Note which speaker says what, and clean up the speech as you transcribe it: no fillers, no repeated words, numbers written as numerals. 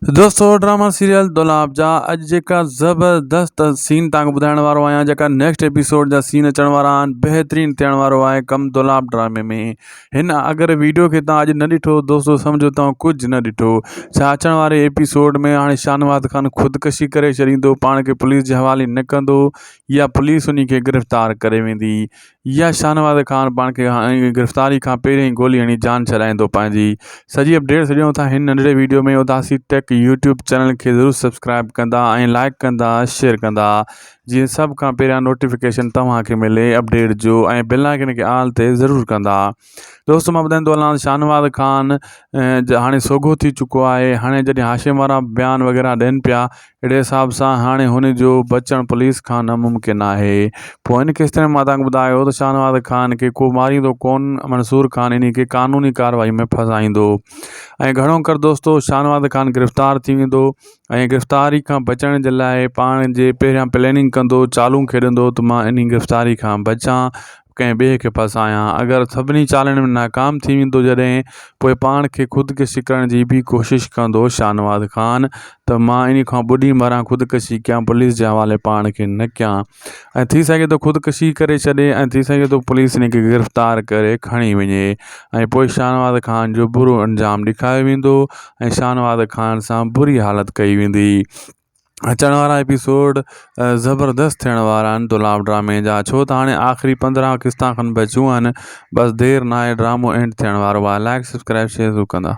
Speaker 1: दोस्तों drama serial दुलाब जा अज जेका ज़बरदस्त सीन तक बुधाइण वारो आहियां जेका नेक्स्ट एपिसोड जा सीन अचण वारा आहिनि बेहतरीन थियण वारो आहे कम दुलाब ड्रामे में। हिन अगर वीडियो के तव्हां अॼु न ॾिठो दोस्तों समझो तव्हां कुछ न ॾिठो। छा अचण वारे एपिसोड में हाणे शाहनवाज़ खान खुदकशी करे छॾींदो, पाण खे पुलिस जे हवाले न कंदो या पुलिस उन खे गिरफ़्तार करे वेंदी या शाहनवाज़ खान पाण खे गिरफ़्तारी खां पहिरियों ई गोली हणी जान छॾाईंदो पंहिंजी। सॼी अपडेट सॼो था हिन नंढड़े वीडियो में। उदासी टेक यूट्यूब चैनल के ज़रूर सब्सक्राइब कंदा ऐं लाइक कंदा शेयर कंदा जीअं सब खां पहिरियां नोटिफिकेशन तव्हांखे मिले अपडेट जो, ऐं बेल आइकन खे आल ते ज़रूर कंदा। दोस्तों मां ॿुधाईंदो हलां शाहनवाज़ खान हाणे सोघो थी चुको आहे। हाणे जॾहिं हाशिम वारा बयान वग़ैरह ॾियनि पिया अहिड़े हिसाब सां हाणे हुनजो बचणु पुलिस खां नामुमकिन आहे। पोइ हिन केस में मां तव्हांखे ॿुधायो त शाहनवाज़ खान खे को मारींदो कोन, मंसूर खान इन खे कानूनी कार्रवाई में फसाईंदो ऐं घणो कर दोस्तों शाहनवाज़ खान गिरफ़्तार थी वेंदो ऐं गिरफ़्तारी खां बचण जे लाइ पाण जे पहिरियां प्लैनिंग कंदो, चालू खेॾंदो त मां इन गिरफ़्तारी खां बचां, कंहिं ॿिए खे फसायां। अगर सभिनी चालनि में नाकाम थी वेंदो जॾहिं पोइ पाण खे खुदकशी करण जी भी कोशिश कंदो शाहनवाज़ खान त मां इन खां ॿुॾी मरां, खुदकशी कयां, पुलिस जे हवाले पाण खे न कयां। ऐं थी सघे तो खुदकशी करे छॾे ऐं थी सघे तो पुलिस इन खे गिरफ़्तार करे खणी वञे ऐं पोइ शाहनवाज़ खान जो बुरो अंजाम ॾेखारियो वेंदो ऐं शाहनवाज़ खान सां बुरी हालत कई वेंदी। अचण वारा एपिसोड ज़बरदस्त थियण वारा आहिनि दुलाब ड्रामे जा, छो त हाणे आख़िरी 15 क़िस्तां खनि बचियूं आहिनि। बस देरि न आहे, ड्रामो एंड थियण वारो आहे। लाइक सब्सक्राइब शेयर ज़रूर कंदा।